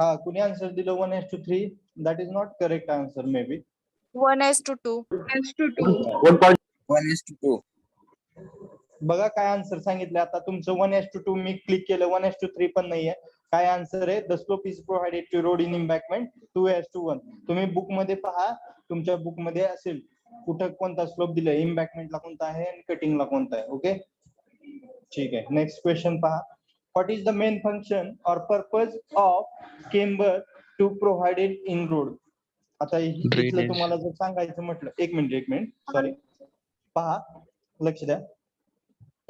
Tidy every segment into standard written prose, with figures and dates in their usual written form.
हा कुणी आन्सर दिलं 1:3. That is not correct answer may be. 1:2. 1:2. बघा काय आन्सर सांगितलं. आता तुमचं 1:2 मी क्लिक केलं, 1:3 पण नाहीये. काय आन्सर आहे? The slope is provided to road in embankment 2:1. तुम्ही बुक मध्ये पहा, तुमच्या बुक मध्ये असेल कुठं कोणता स्लोप दिलाय, एम्बॅकमेंटला कोणता आहे आणि कटिंगला कोणता आहे. ओके ठीक आहे. नेक्स्ट क्वेश्चन पहा. What is the main function और purpose of camber to provided in road. आता इथलं तुम्हाला जर सांगायचं म्हटलं, एक मिनिट सॉरी, पहा लक्ष द्या.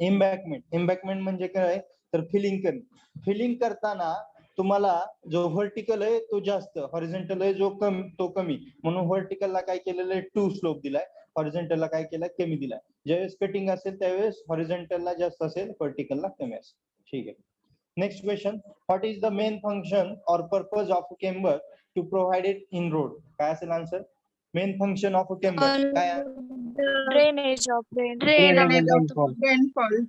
एम्बॅकमेंट म्हणजे काय तर फिलिंग करणे. फिलिंग करताना तुम्हाला जो व्हर्टिकल आहे तो जास्त, हॉरिझॉन्टल आहे जो कमी तो कमी, म्हणून व्हर्टिकलला काय केलेलं आहे 2 स्लोप दिलाय, हॉरिझॉन्टलला काय केलाय कमी दिलाय. ज्यावेळेस कटिंग असेल त्यावेळेस हॉरिझॉन्टलला जास्त असेल, व्हर्टिकलला कमी असेल. ठीक आहे. Next question. What is the main function और purpose of camber to provided in road. काय असेल answer? Main function of camber काय? Drainage of rainfall.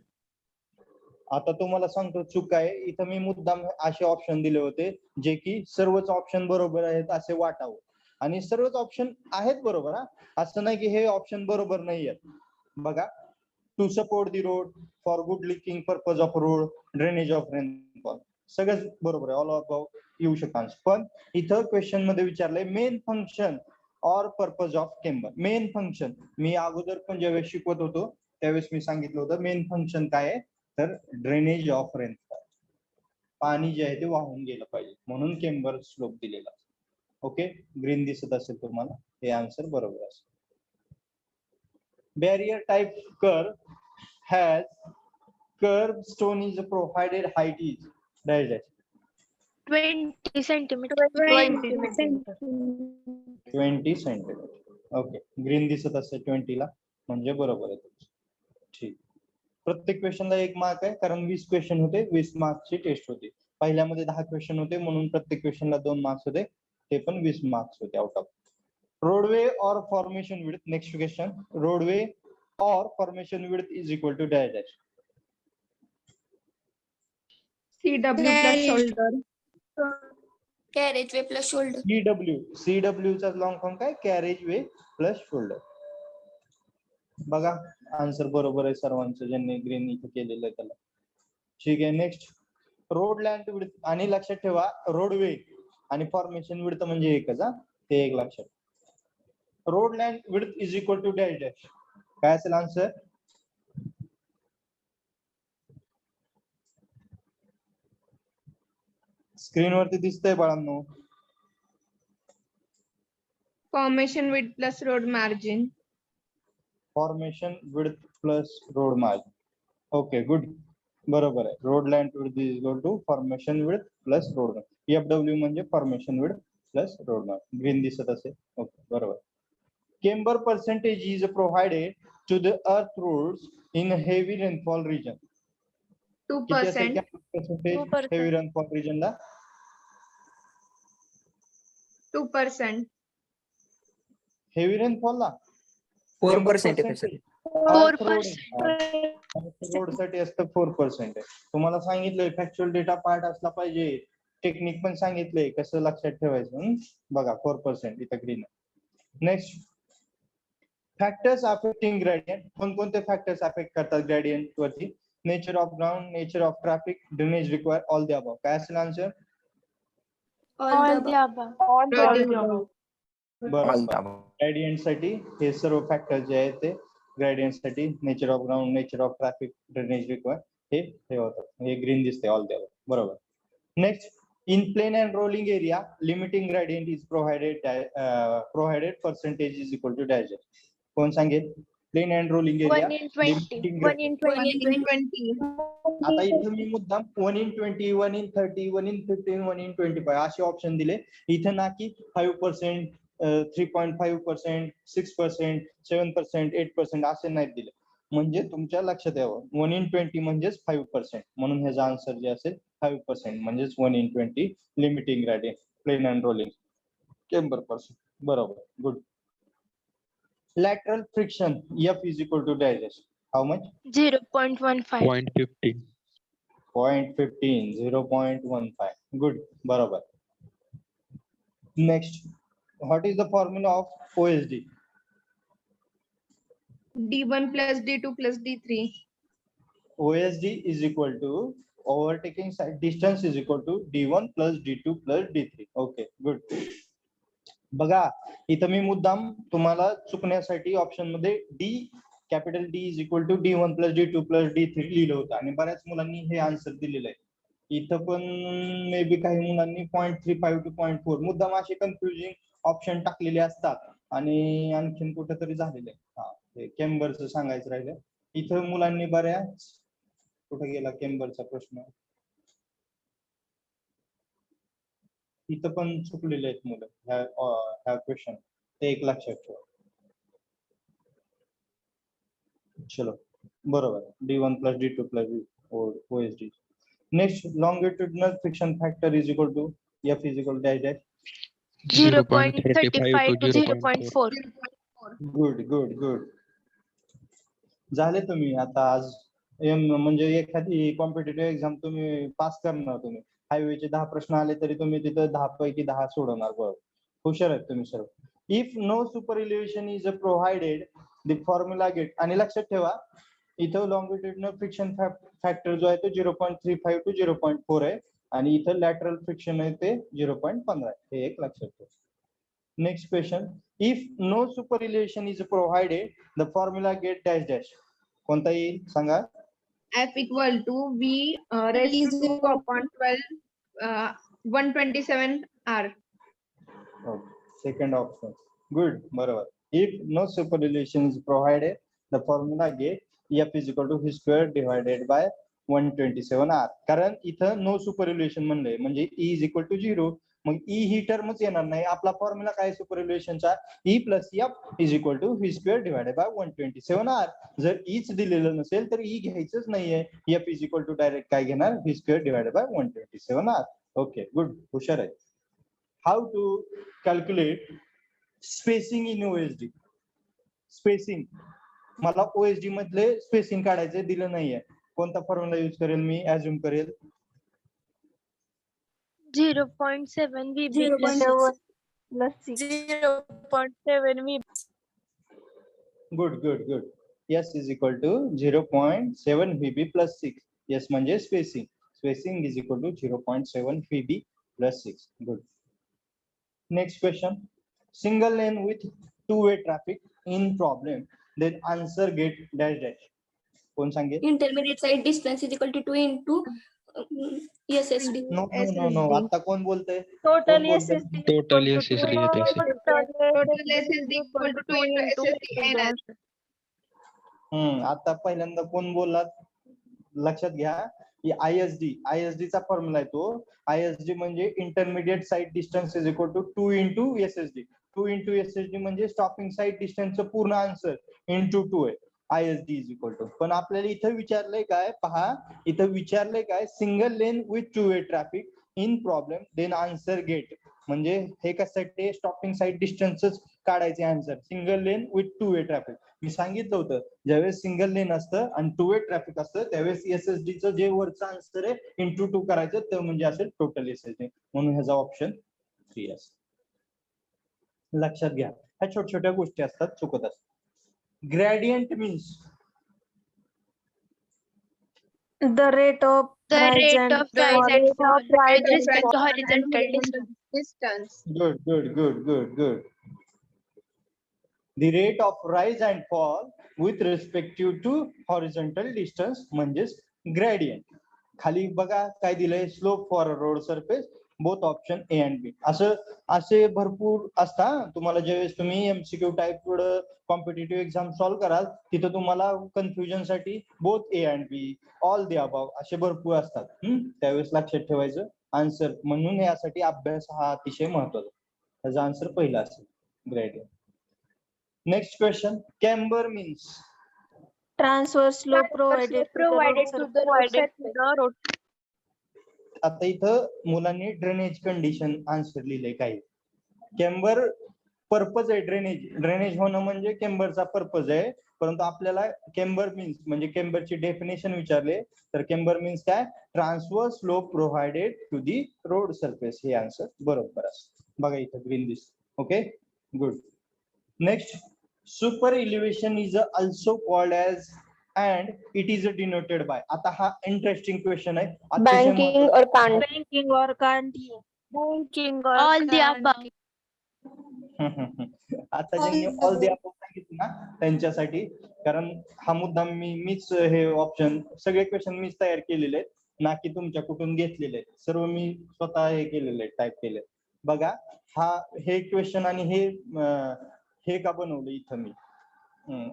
आता तुम्हाला सांगतो चूक आहे इथं. मी मुद्दाम असे ऑप्शन दिले होते जे की सर्वच ऑप्शन बरोबर आहेत असे वाटावं, आणि सर्वच ऑप्शन आहेत बरोबर. असं नाही की हे ऑप्शन बरोबर नाही आहेत. बघा, to support the road, for good looking purpose of road, drainage of rainfall, सगळंच बरोबर आहे. ऑल ऑफ येऊ शकतात. पण इथं क्वेश्चन मध्ये विचारलंय मेन फंक्शन और purpose of camber. Main function मी अगोदर पण ज्यावेळेस शिकवत होतो त्यावेळेस मी सांगितलं होतं मेन फंक्शन काय आहे तर ड्रेनेज ऑफ रेनफॉल, पाणी जे आहे ते वाहून गेलं पाहिजे, म्हणून केम्बर स्लोप दिलेला. ओके, ग्रीन दिसत असेल तुम्हाला, हे आन्सर बरोबर असेल. Barrier type curve has curve stone is provided height is dash dash 20 centimetre. 20 centimetre. Okay, green दिसत असेल 20 ला, म्हणजे बरोबर आहे तुमचं. ठीक. प्रत्येक क्वेश्चनला 1 मार्क आहे, कारण 20 क्वेश्चन होते, 20 मार्क्सची टेस्ट होती. पहिल्यामध्ये 10 क्वेश्चन होते, म्हणून प्रत्येक क्वेश्चनला 2 मार्क्स होते, ते पण 20 मार्क्स होते आउट ऑफ. रोडवे और formation width. Next question. Roadway और formation width is equal to dash dash. CW plus shoulder. Carriage plus shoulder. CW चा लॉंग फॉर्म काय? Carriage plus shoulder. बघा answer बरोबर आहे सर्वांचं ज्यांनी ग्रीन इथे केलेलं आहे त्याला. ठीक आहे. नेक्स्ट. Road land width. आणि लक्षात ठेवा रोडवे आणि फॉर्मेशन विड्थ म्हणजे एकच, ते एक लक्षात. Road land width is equal to dash dash. काय असेल आन्सर? स्क्रीनवरती दिसतंय बाळांनो. Formation width plus road margin. Formation width plus road margin. Okay good, बरोबर आहे. Road land width is equal to formation width plus road margin. FW म्हणजे formation width plus road margin. Green दिसत असेल. Okay बरोबर. Camber percentage is provided to the earth roads in heavy rainfall region. 2%. Percentage heavy rainfall रिजनला? 2%. Heavy रेनफॉलला 4% आहे sir. 4%. Road साठी असतं 4% आहे. तुम्हाला सांगितलंय फॅक्च्युअल डेटा पार्ट असला पाहिजे, टेक्निक पण सांगितलंय कसं लक्षात ठेवायचं. बघा 4% इथं green. Next. Factors affecting gradient. कोणकोणते फॅक्टर्स अफेक्ट करतात ग्रेडियंट वरती? Nature of ground, nature of traffic, drainage require, all the above. काय असेल आन्सर? All the above. बरोबर. ग्रेडियंट साठी हे सर्व फॅक्टर जे आहेत ते ग्रेडियंट साठी nature of ground, nature of traffic, drainage require हे होतात. हे ग्रीन दिसते ऑल द अबव. बरोबर. Next. In plain and rolling area limiting gradient is provided percentage is equal to dash. कोण सांगेल? Plain and rolling area 1/20. आता इथं मी मुद्दाम 1/20, 1/30, 1/15, 1/25 असे ऑप्शन दिले. इथं ना की 5%, 3.5%, 6%, 7%, 8% असे नाही दिले. म्हणजे तुमच्या लक्षात यावं 1/20 म्हणजेच 5%, म्हणून ह्याचा आन्सर जे असेल 5% म्हणजेच 1/20 limiting gradient plain and rolling camber percent. बरोबर. Good. Lateral friction F is equal to dash. How much? 0.15. 0.15. 0.15. Good. बरोबर. Next, what is the formula of OSD? D1 plus D2 plus D3. OSD is equal to overtaking side distance is equal to D1 plus D2 plus D3. Okay, good. बघा इथं मी मुद्दाम तुम्हाला चुकण्यासाठी option मध्ये capital D is equal to D1 plus D2 plus D3 लिहिलं होतं आणि बऱ्याच मुलांनी हे आन्सर दिलेलं आहे. इथं पण मे बी काही मुलांनी 0.35 to 0.4 मुद्दाम असे कन्फ्युजिंग ऑप्शन टाकलेले असतात आणि आणखीन कुठेतरी झालेलं आहे. हा हे केम्बरचं सांगायचं राहिलं. इथं मुलांनी बऱ्याच कुठे गेला केम्बरचा प्रश्न. इथं पण चुकलेले आहेत मुलं ह्या क्वेश्चन ते एक लक्षात ठेवा. चलो बरोबर D1 plus D2 plus OSD. Next, longitudinal friction factor is equal to F is equal to dash dash. 0.35 to 0.4. Good. झाले तुम्ही आता आज म्हणजे एखादी कॉम्पिटिटिव्ह एक्झाम तुम्ही पास करणार. तुम्ही हायवेचे 10 प्रश्न आले तरी तुम्ही तिथं 10 पैकी 10 सोडवणार. बरोबर, हुशार आहेत तुम्ही सर्व. If no super elevation is provided the formula get. आणि लक्षात ठेवा इथं लॉंगिट्युडिनल फ्रिक्शन फॅक्टर जो आहे तो 0.35 to 0.4 आहे आणि इथं लॅटरल फ्रिक्शन आहे ते 0.15 आहे. हे एक लक्षात ठेवा. Next question, if no super elevation is provided the formula get dash dash. कोणता येईल सांगा. F equal to V raised to 2 upon 12 127 R. Second option. Good, बरोबर. If no superillusion is provided, the formula get F is equal to V square divided by 127 R. कारण इथं no सुपरइल्युशन म्हणलंय म्हणजे E is equal to 0. मग E ही टर्मच येणार नाही. आपला formula काय सुपरइल्युशनचा E plus F is equal to V square divided by 127 R. जर Eच दिलेलं नसेल तर E घ्यायचंच नाहीये. F is equal to direct काय घेणार V square divided by 127 R. Okay, good, हुशार आहे. How to calculate spacing in OSD? Spacing मला OSD मधले स्पेसिंग काढायचे दिलं नाहीये. कोणता फॉर्म्युला यूज करेल मी अज्युम करेल. 0.7 VB plus 0.7 VB. Good. S is equal to 0.7 VB plus 6. S म्हणजे spacing. Spacing is equal to 0.7 VB plus 6. Good. Next question. Single lane with two-way traffic in problem. Then answer get dash dash. कोण सांगेल? Intermediate side distance is equal to 2 into SSD. No. आता कोण बोलतंय? Total कोण SSD. Total SSD येत असेल. Total SSD equal to 2 into SSD NR. आता पहिल्यांदा कोण बोललात लक्षात घ्या. ISD चा फॉर्म्युला आहे तो. ISD म्हणजे intermediate sight distance is equal to 2 into SSD. 2 into SSD म्हणजे स्टॉपिंग साइड डिस्टन्सचं पूर्ण आन्सर इंटू 2 आहे. ISD is equal to. पण आपल्याला इथं विचारलंय काय पहा. इथं विचारलंय काय single lane with two way traffic in problem then answer get. म्हणजे हे कशासाठी स्टॉपिंग साइड डिस्टन्सच काढायचे answer. Single lane with two way traffic मी सांगितलं होतं ज्यावेळेस सिंगल लेन असतं आणि टू वे ट्रॅफिक असतं त्यावेळेस SSDचं जे वरचं आन्सर आहे इंटू 2 करायचं ते म्हणजे असेल टोटल SSD. म्हणून ह्याचा ऑप्शन 3 असेल. लक्षात घ्या ह्या छोट्या गोष्टी असतात चुकत असतात. Gradient means the rate of rise and fall with respect to horizontal distance. Good. The rate of rise and fall with respect to horizontal distance म्हणजेच gradient. खाली बघा काय दिलंय slope for road surface both option A and B. असे भरपूर असतात. तुम्हाला ज्यावेळेस तुम्ही MCQ type competitive exam solve कराल तिथं तुम्हाला कन्फ्युजन साठी both A and B, all the above असे भरपूर असतात. त्यावेळेस लक्षात ठेवायचं आन्सर. म्हणून यासाठी अभ्यास हा अतिशय महत्वाचा. त्याचा आन्सर पहिला असेल gradient. Next question. Camber means transverse slope provided to the road. आता इथं मुलांनी ड्रेनेज कंडिशन आन्सर लिहिलंय काही. कॅम्बर पर्पज आहे ड्रेनेज होणं म्हणजे कॅम्बरचा पर्पज आहे. परंतु आपल्याला कॅम्बर मीन्स म्हणजे कॅम्बरची डेफिनेशन विचारले तर कॅम्बर मीन्स काय transverse slope provided to the road surface. हे आन्सर बरोबर असतं. बघा इथं ग्रीन दिसत. Okay good. Next, super elevation is also called as and it is denoted by. आता हा इंटरेस्टिंग क्वेश्चन आहे. अतिशय banking or can't. Banking or can't. Banking or All the can't. above. आता ज्यांनी ऑल द अबव सांगितलं ना त्यांच्यासाठी, कारण हा मुद्दा मीच हे ऑप्शन सगळे क्वेश्चन मीच तयार केलेले आहेत, ना की तुमच्या कुठून घेतलेले आहेत. सर्व मी स्वतः हे केलेले आहेत, टाईप केले. बघा हा हे क्वेश्चन आणि हे का बनवलं इथं मी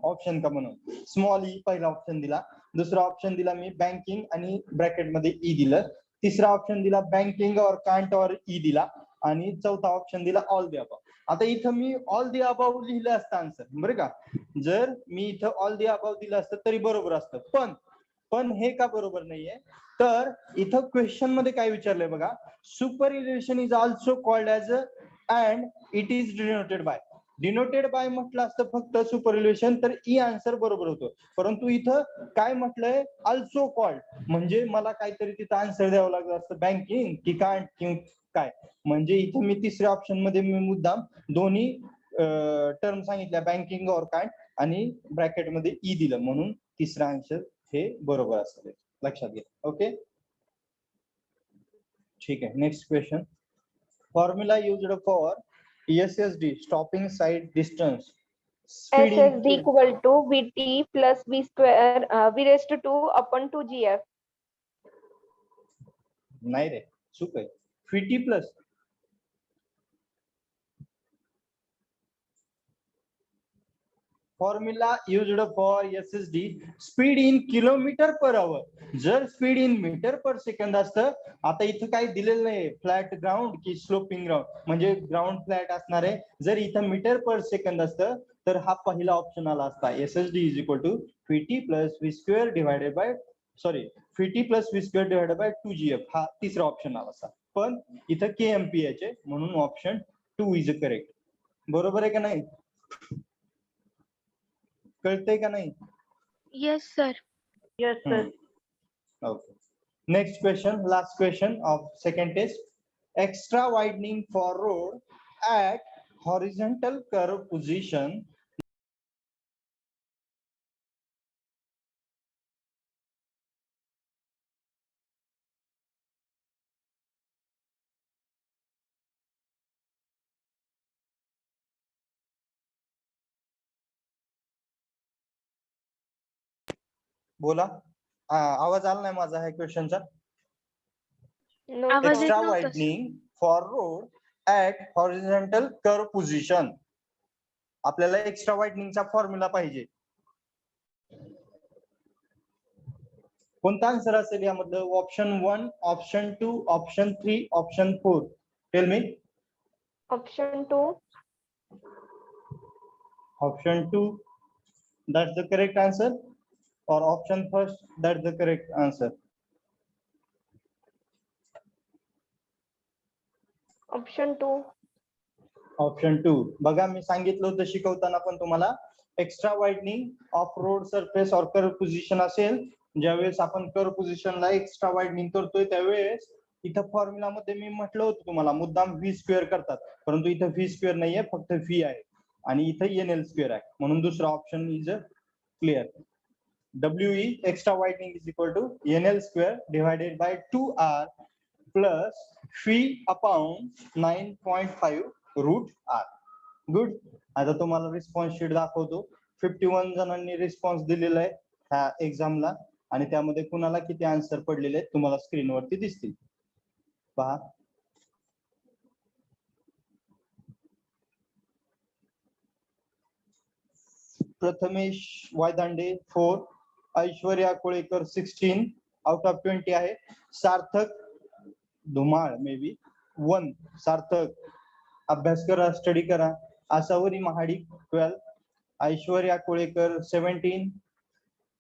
ऑप्शन का बनवलं. स्मॉल ई पहिला ऑप्शन दिला, दुसरा ऑप्शन दिला मी बँकिंग आणि ब्रॅकेट मध्ये ई दिलं, तिसरा ऑप्शन दिला बँकिंग और कांट और ई दिला, आणि चौथा ऑप्शन दिला ऑल द अबव. आता इथं मी ऑल द अबव लिहिलं असतं आन्सर, बरं का. जर मी इथं ऑल द अबव दिलं असतं तरी बरोबर असतं, पण हे का बरोबर नाहीये, तर इथं क्वेश्चन मध्ये काय विचारलंय बघा, super elevation is also called as and it is denoted bye. Denoted by म्हटलं असतं फक्त सुपर इलिव्हेशन तर ई आन्सर बरोबर होतो, परंतु इथं काय म्हटलंय ऑल्सो कॉल्ड, म्हणजे मला काहीतरी तिथं आन्सर द्यावं लागलं असतं बँकिंग की कांट किंवा काय. म्हणजे इथं मी तिसऱ्या ऑप्शन मध्ये मी मुद्दाम दोन्ही टर्म सांगितल्या, बँकिंग और कांट, आणि ब्रॅकेट मध्ये ई दिलं, म्हणून तिसरा आन्सर हे बरोबर असेल, लक्षात घ्या. ओके ठीक आहे. Next question, formula used for SSD stopping side distance speed SSD equal to VT plus V square V raised to 2 upon 2 GF. नाही रे, चूक आहे. VT plus formula used for SSD speed in kilometre per hour. जर speed in metre per second असतं, आता इथं काही दिलेलं नाही फ्लॅट ग्राउंड की स्लोपिंग ग्राउंड, म्हणजे ग्राउंड फ्लॅट असणार आहे. जर इथं मीटर पर सेकंद असतं तर हा पहिला ऑप्शन आला असता, SSD is equal to VT plus V square divided by VT plus V square divided by 2GF, हा तिसरा ऑप्शन आला असता. पण इथं KMPH आहे, म्हणून ऑप्शन 2 इज करेक्ट. बरोबर आहे का नाही, कळतंय का नाही? Yes, sir. Yes, sir. Okay. Next question, last question of second test. Extra widening for road at horizontal curve position. बोला, आवाज आला नाही माझा ह्या क्वेश्चनचा. No, आवाज sir. येत Extra नव्हता. widening for road at horizontal curve position. आपल्याला एक्स्ट्रा वाइडनिंगचा फॉर्म्युला पाहिजे. कोणता आन्सर असेल यामधलं? Option 1, option 2, option 3, option 4. Tell me. Option 2. Option 2, that's the correct answer, or option first, that's the correct answer. Option 2. Option 2. बघा मी सांगितलं होतं शिकवताना पण तुम्हाला, extra widening of road surface और कर्व पोझिशन असेल, ज्यावेळेस आपण कर्व पोझिशनला एक्स्ट्रा वाइडनिंग करतोय त्यावेळेस इथं फॉर्म्युला मध्ये मी म्हटलं होतं तुम्हाला मुद्दाम V स्क्वेअर करतात, परंतु इथं V स्क्वेअर नाहीये, फक्त V आहे, आणि इथं NL स्क्वेअर आहे, म्हणून दुसरा option is clear. WE extra widening is equal to NL square divided by 2R plus फी अपॉन 9.5 रूट R. गुड. आता तुम्हाला रिस्पॉन्स शीट दाखवतो. 51 जणांनी रिस्पॉन्स दिलेला आहे ह्या एक्झामला, आणि त्यामध्ये कुणाला किती आन्सर पडलेले आहेत तुम्हाला स्क्रीनवरती दिसतील, पहा. प्रथमेश वायदांडे 4, ऐश्वर्या कोळेकर 16 आउट ऑफ 20 आहे. सार्थक धुमाळ मे बी 1. सार्थक अभ्यास करा, स्टडी करा. आसावरी महाडिक 12, ऐश्वर्या कोळेकर 17,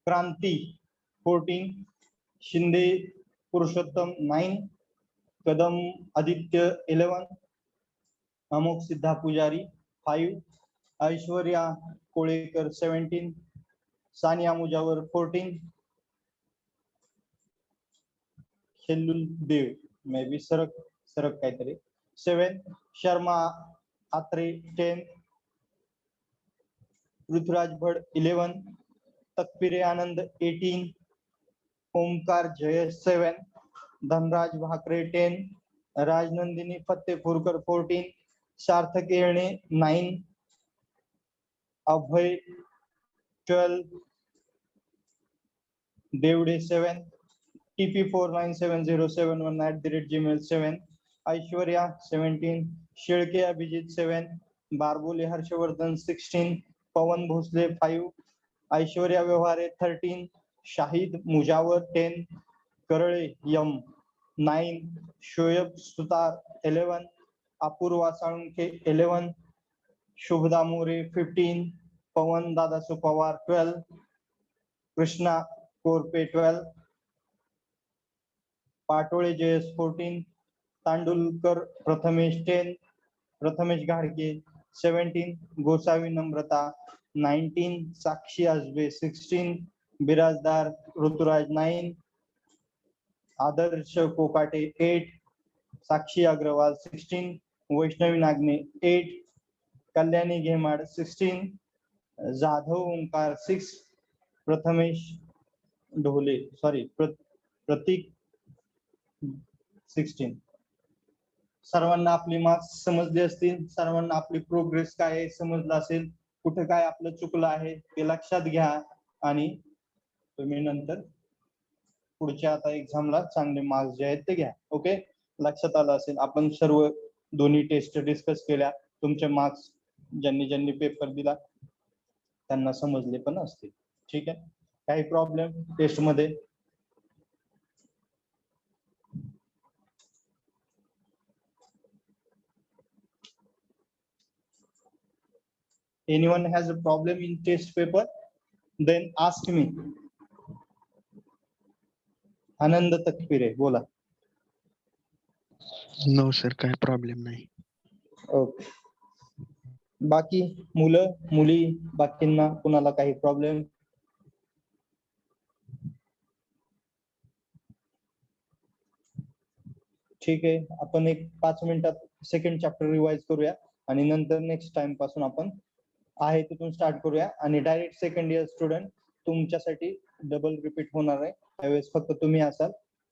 क्रांती 14, शिंदे पुरुषोत्तम 9, कदम आदित्य 11, अमोक सिद्धा पुजारी 5, ऐश्वर्या कोळेकर 17, सानिया मुजावर 14, शेल्लुल देव मे बी सरक काहीतरी 7, Sharma Atre 10, Ruturaj Bhad 11, Takpire Anand 18, Omkar Jayesh 7, Dhanraj Bhakre 10, Rajnandini Fatehpurkar 14, Sarthak Yelne 9, Abhay 12, Devde 7, TP497071 @gmail 7, Aishwarya 17, Shilke Abhijit 7, Barbole Harshvardhan 16, Pawan Bhosle 5, Aishwarya Vyavhare 13, Shahid Mujawar 10, Karale Yam 9, Shoyab Sutar 11, Apurva Salunke 11, Shubhda More 15, Pawan Dadasu Pawar 12, Krishna Korpe 12, Patole JS 14, तांडुलकर Prathamesh 10, Prathamesh घाडगे 17, गोसावी नम्रता 19, साक्षी आजबे 16, बिराजदार ऋतुराज 9, आदर्श कोकाटे 8, साक्षी अग्रवाल 16, वैष्णवी नागने 8, कल्याणी घेमाड 16, जाधव ओंकार 6, प्रथमेश ढोले प्रतीक 16. सर्वांना आपले marks समजले असतील, सर्वांना आपली progress काय आहे समजलं असेल, कुठे काय आपलं चुकलं आहे ते लक्षात घ्या आणि तुम्ही नंतर पुढच्या आता एक्झामला चांगले मार्क्स जे आहेत ते घ्या. ओके, लक्षात आलं असेल. आपण सर्व दोन्ही टेस्ट डिस्कस केल्या, तुमचे मार्क्स ज्यांनी पेपर दिला त्यांना समजले पण असतील. ठीक आहे, काही प्रॉब्लेम टेस्ट मध्ये? Anyone has a problem in test paper? Then ask me. आनंद तकपिरे बोला. नो सर, काय प्रॉब्लेम नाही. ओके, बाकी मुलं मुली बाकींना कुणाला काही प्रॉब्लेम? ठीक आहे, आपण एक 5 मिनिटात सेकंड चॅप्टर रिवाइज करूया आणि नंतर नेक्स्ट टाइम पासून आपण आहे तिथून स्टार्ट करूया आणि डायरेक्ट सेकंड इयर स्टुडंट तुमच्यासाठी डबल रिपीट होणार आहे. त्यावेळेस फक्त तुम्ही असाल,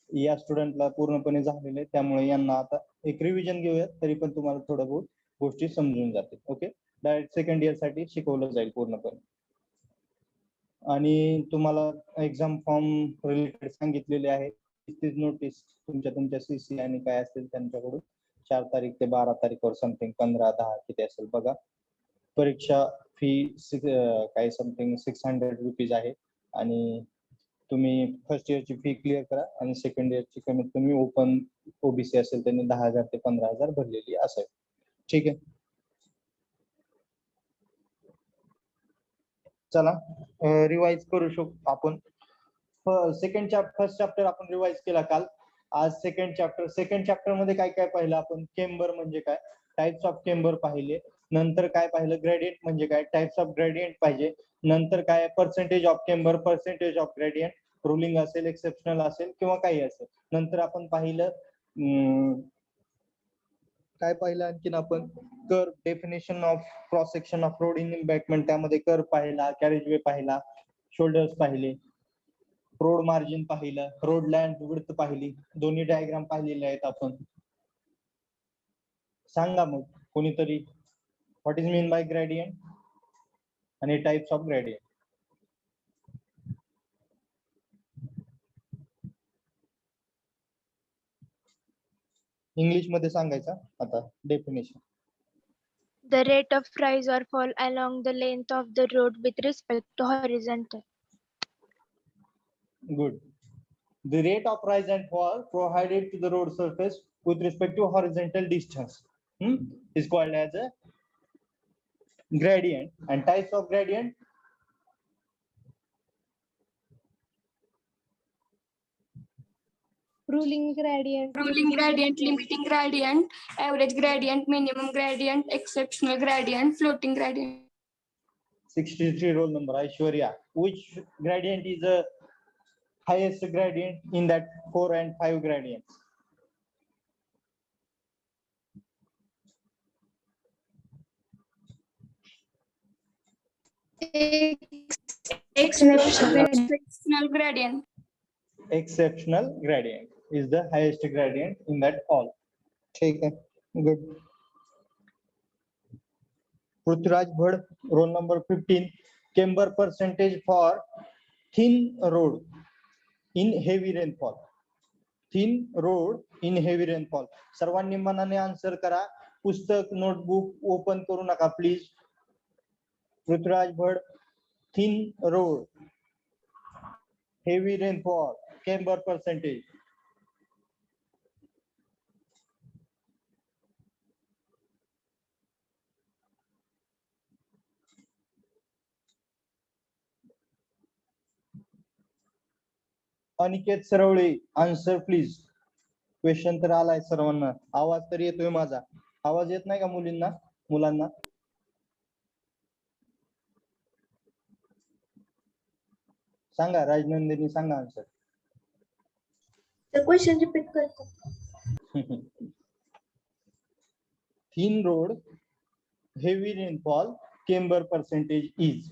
या स्टुडंटला पूर्णपणे झालेले, त्यामुळे यांना आता एक रिव्हिजन घेऊया, तरी पण तुम्हाला थोडं बहुत गोष्टी समजून जातील. ओके, डायरेक्ट सेकंड इयर साठी शिकवलं जाईल पूर्णपणे. आणि तुम्हाला एक्झाम फॉर्म रिलेटेड सांगितलेले आहे. नोटीस तुमच्या CC आणि काय असेल त्यांच्याकडून 4 तारीख ते 12 तारीखवर समथिंग 15-10 किती असेल बघा. परीक्षा फी काही समथिंग 600 रुपीज आहे आणि तुम्ही फर्स्ट इयरची फी क्लिअर करा आणि सेकंड इयरची कमीत कमी ओपन OBC असेल त्यांनी 10,000 ते 15,000 भरलेली असेल. ठीक आहे, चला रिवाइज करू शकतो आपण. फर्स्ट चॅप्टर आपण रिवाइज केला काल. आज सेकंड चॅप्टर मध्ये काय काय पाहिलं आपण? केम्बर म्हणजे काय, टाइप्स ऑफ केम्बर पाहिले. नंतर काय पाहिलं? ग्रेडियंट म्हणजे काय, टाइप्स ऑफ ग्रेडियंट पाहिजे. नंतर काय? Percentage of camber, percentage of gradient, ruling असेल, एक्सेप्शनल असेल किंवा काही असेल. नंतर आपण पाहिलं काय पाहिलं आणखीन आपण? Curve, definition of cross section of road in embankment, त्यामध्ये कर्व पाहिला, कॅरेजवे पाहिला, शोल्डर्स पाहिले, रोड मार्जिन पाहिलं, रोड लँड विड्थ पाहिली, दोन्ही डायग्राम पाहिलेले आहेत आपण. सांगा मग कोणीतरी, what is mean by gradient आणि टाइप्स ऑफ ग्रेडियंट? इंग्लिश मध्ये सांगायचा आता definition. The rate of rise or fall along the length of the road with respect to horizontal. Good. The rate of rise and fall provided to the road surface with respect to horizontal distance is called as a gradient. And types of gradient: ruling gradient, limiting gradient, average gradient, minimum gradient, exceptional gradient, floating gradient. 63 roll number. Aishwarya, which gradient is the highest gradient in that 4 and 5 gradients? exceptional gradient. Exceptional gradient is the highest gradient in that all. ठीक है, good. Prithviraj भड़, roll number 15, camber percentage for thin road in heavy rainfall. Thin road in heavy rainfall. सर्वांनी मनाने answer करा. पुस्तक notebook open करू नका please. Prithviraj Bhad, thin road, heavy rainfall, camber percentage. Aniket Sarvale, answer please. Question तर आलाय सर्वांना. आवाज तर येतोय माझा. आवाज येत नाही का मुलांना? सांगा, राजनंदिनी सांगा आन्सर. क्वेश्चन रिपीट करतो. Thin road, heavy rainfall, camber percentage is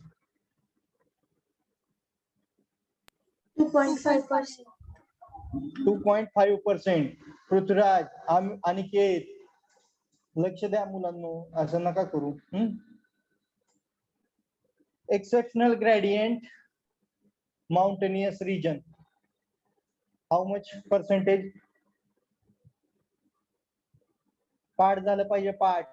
2.5%. 2.5%. Prithviraj, Aniket, लक्ष द्या मुलांनो, असं नका करू. Exceptional gradient, mountainous region, how much percentage? पाठ झालं पाहिजे, पाठ.